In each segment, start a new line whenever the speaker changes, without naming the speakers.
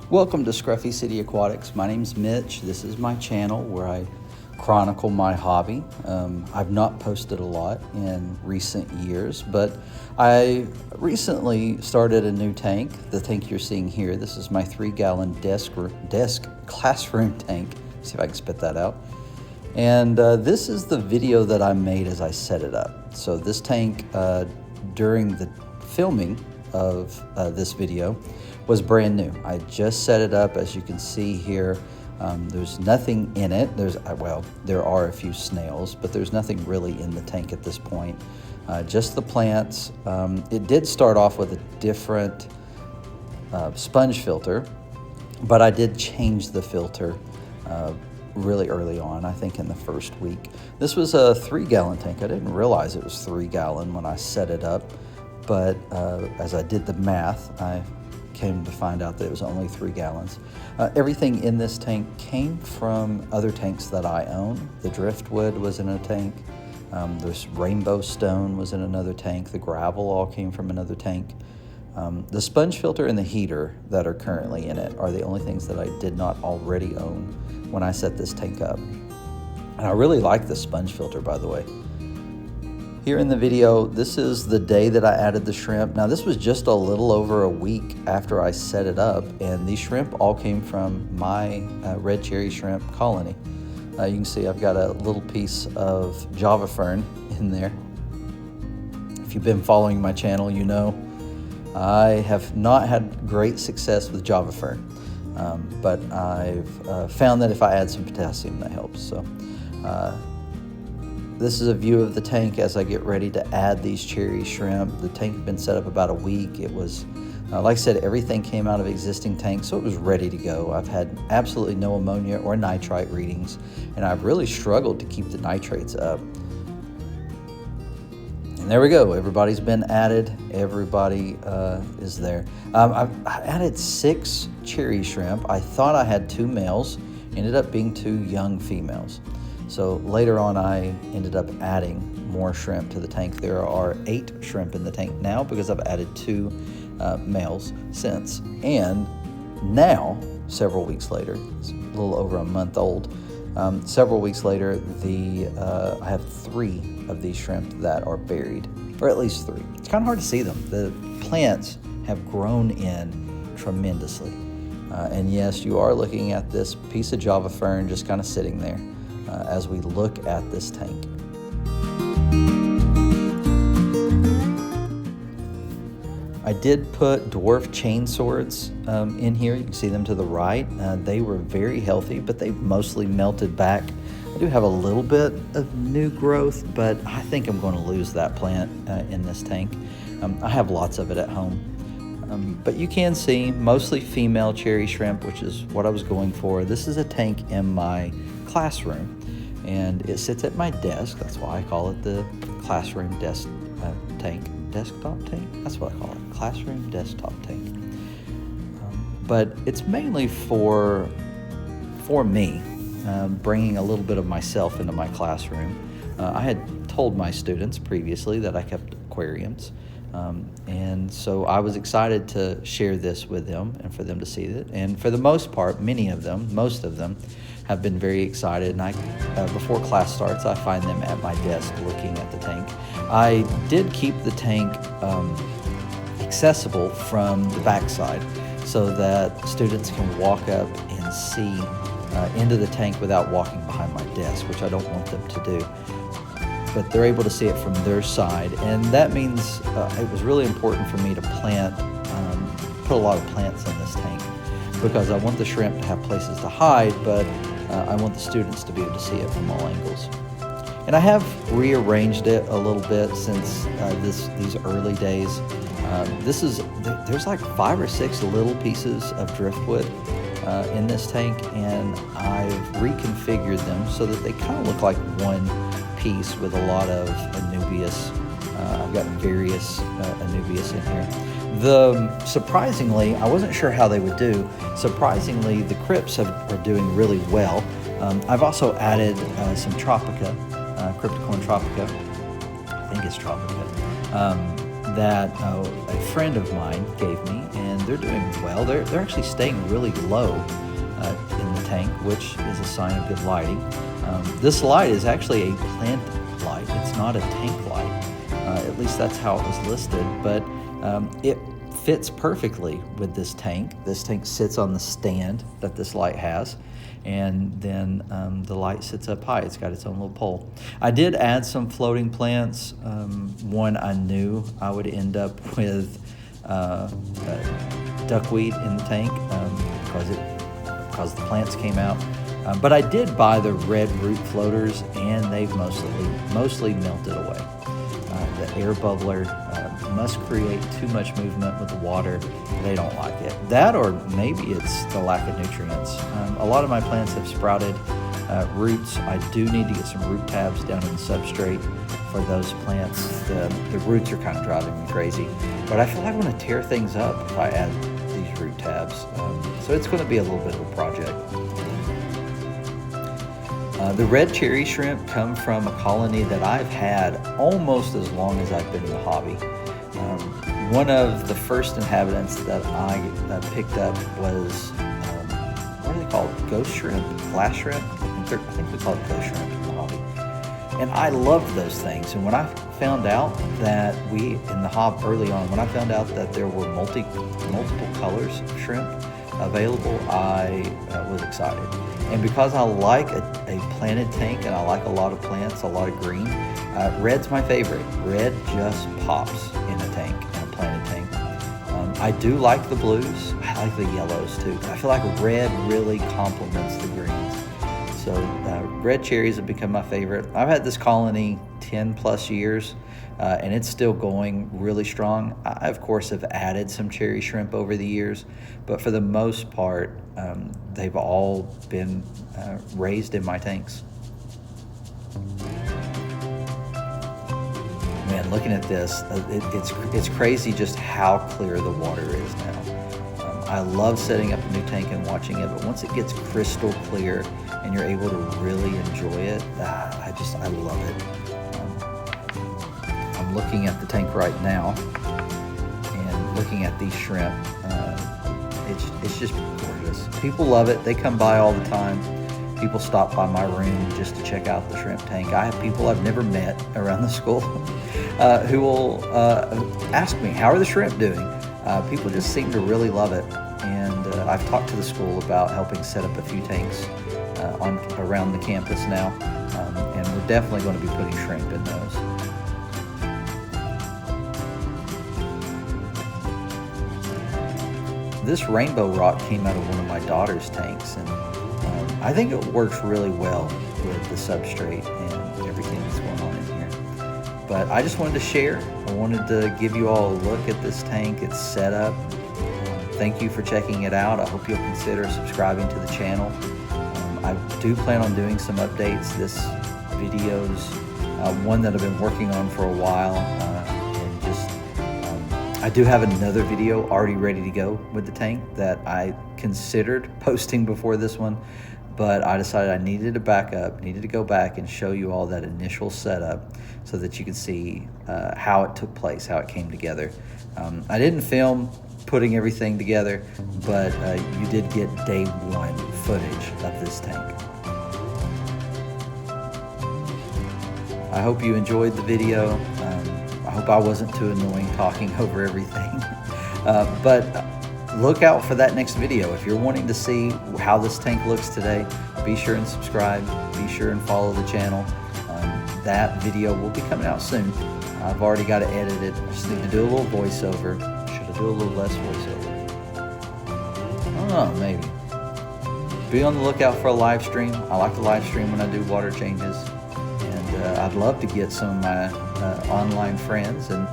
Welcome to Scruffy City Aquatics. My name's Mitch. This is my channel where I chronicle my hobby. I've not posted a lot in recent years, but I recently started a new tank. The tank you're seeing here, this is my 3-gallon desk classroom tank. See if I can spit that out. And this is the video that I made as I set it up. So this tank, during the filming of this video, was brand new. I just set it up. As you can see here, there's nothing in it. There are a few snails, but there's nothing really in the tank at this point. Just the plants. It did start off with a different sponge filter, but I did change the filter really early on, I think in the first week. This was a 3-gallon tank. I didn't realize it was 3-gallon when I set it up, but as I did the math, I came to find out that it was only 3 gallons. Everything in this tank came from other tanks that I own. The driftwood was in a tank. This rainbow stone was in another tank. The gravel all came from another tank. The sponge filter and the heater that are currently in it are the only things that I did not already own when I set this tank up. And I really like the sponge filter, by the way. Here in the video, this is the day that I added the shrimp. Now this was just a little over a week after I set it up, and these shrimp all came from my red cherry shrimp colony. You can see I've got a little piece of Java fern in there. If you've been following my channel, you know I have not had great success with Java fern, but I've found that if I add some potassium, that helps. So. This is a view of the tank as I get ready to add these cherry shrimp. The tank had been set up about a week. It was, like I said, everything came out of existing tanks, so it was ready to go. I've had absolutely no ammonia or nitrite readings, and I've really struggled to keep the nitrates up. And there we go. Everybody's been added. Everybody is there. I added 6 cherry shrimp. I thought I had 2 males. Ended up being 2 young females. So later on, I ended up adding more shrimp to the tank. There are 8 shrimp in the tank now because I've added 2 males since. And now, several weeks later, it's a little over a month old, several weeks later, I have 3 of these shrimp that are buried, or at least 3. It's kind of hard to see them. The plants have grown in tremendously. And yes, you are looking at this piece of Java fern just kind of sitting there. As we look at this tank. I did put dwarf chain swords in here. You can see them to the right. They were very healthy, but they've mostly melted back. I do have a little bit of new growth, but I think I'm going to lose that plant in this tank. I have lots of it at home. But you can see mostly female cherry shrimp, which is what I was going for. This is a tank in my classroom, and it sits at my desk. That's why I call it the classroom desk tank. Desktop tank? That's what I call it. Classroom desktop tank. But it's mainly for me, bringing a little bit of myself into my classroom. I had told my students previously that I kept aquariums. And so I was excited to share this with them and for them to see it. And for the most part, most of them have been very excited. And before class starts, I find them at my desk looking at the tank. I did keep the tank accessible from the backside so that students can walk up and see into the tank without walking behind my desk, which I don't want them to do. But they're able to see it from their side, and that means it was really important for me to put a lot of plants in this tank, because I want the shrimp to have places to hide, but I want the students to be able to see it from all angles. And I have rearranged it a little bit since these early days. There's like 5 or 6 little pieces of driftwood in this tank, and I've reconfigured them so that they kind of look like one piece with a lot of anubias. I've got various anubias in here. Surprisingly, I wasn't sure how they would do. Surprisingly, the crypts are doing really well. I've also added some Tropica, Cryptocorn Tropica, I think it's Tropica, that a friend of mine gave me, and they're doing well. They're actually staying really low in the tank, which is a sign of good lighting. This light is actually a plant light. It's not a tank light. At least that's how it was listed, but it fits perfectly with this tank. This tank sits on the stand that this light has, and then the light sits up high. It's got its own little pole. I did add some floating plants. One I knew I would end up with duckweed in the tank because the plants came out. But I did buy the red root floaters, and they've mostly melted away. The air bubbler must create too much movement with the water. They don't like it. That, or maybe it's the lack of nutrients. A lot of my plants have sprouted roots. I do need to get some root tabs down in the substrate for those plants. The roots are kind of driving me crazy, but I feel like I want to tear things up if I add these root tabs. So it's going to be a little bit of a project. The red cherry shrimp come from a colony that I've had almost as long as I've been in the hobby. One of the first inhabitants that I picked up was, what are they called? Ghost shrimp? Glass shrimp? I think we call it ghost shrimp in the hobby. And I loved those things. And when I found out that in the hobby early on, when I found out that there were multiple colors of shrimp available, I was excited. And because I like a planted tank and I like a lot of plants, a lot of green, red's my favorite. Red just pops in a tank, in a planted tank. I do like the blues. I like the yellows too. I feel like red really complements the greens. So red cherries have become my favorite. I've had this colony 10 plus years. And it's still going really strong. I, of course, have added some cherry shrimp over the years, but for the most part, they've all been raised in my tanks. Man, looking at this, it's crazy just how clear the water is now. I love setting up a new tank and watching it, but once it gets crystal clear and you're able to really enjoy it, I love it. Looking at the tank right now and looking at these shrimp, it's just gorgeous. People love it. They come by all the time. People stop by my room just to check out the shrimp tank. I have people I've never met around the school who will ask me, how are the shrimp doing? People just seem to really love it. And I've talked to the school about helping set up a few tanks around the campus now. And we're definitely going to be putting shrimp in those. This rainbow rock came out of one of my daughter's tanks, and I think it works really well with the substrate and everything that's going on in here. But I just wanted to share. I wanted to give you all a look at this tank, its setup. Thank you for checking it out. I hope you'll consider subscribing to the channel. I do plan on doing some updates. This video's one that I've been working on for a while. I do have another video already ready to go with the tank that I considered posting before this one, but I decided I needed to back up, needed to go back and show you all that initial setup so that you could see how it took place, how it came together. I didn't film putting everything together, but you did get day one footage of this tank. I hope you enjoyed the video. I hope I wasn't too annoying talking over everything. But look out for that next video. If you're wanting to see how this tank looks today, be sure and subscribe. Be sure and follow the channel. That video will be coming out soon. I've already got to edit it. I just need to do a little voiceover. Should I do a little less voiceover? I don't know, maybe. Be on the lookout for a live stream. I like to live stream when I do water changes. And I'd love to get some of my online friends and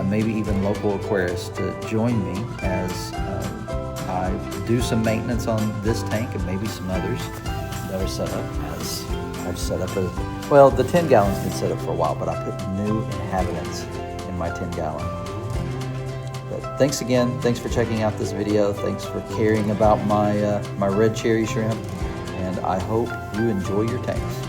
maybe even local aquarists to join me as I do some maintenance on this tank and maybe some others that are set up. As I've set up well, the 10 gallon's been set up for a while, but I put new inhabitants in my 10 gallon. But thanks again. Thanks for checking out this video. Thanks for caring about my red cherry shrimp, and I hope you enjoy your tanks.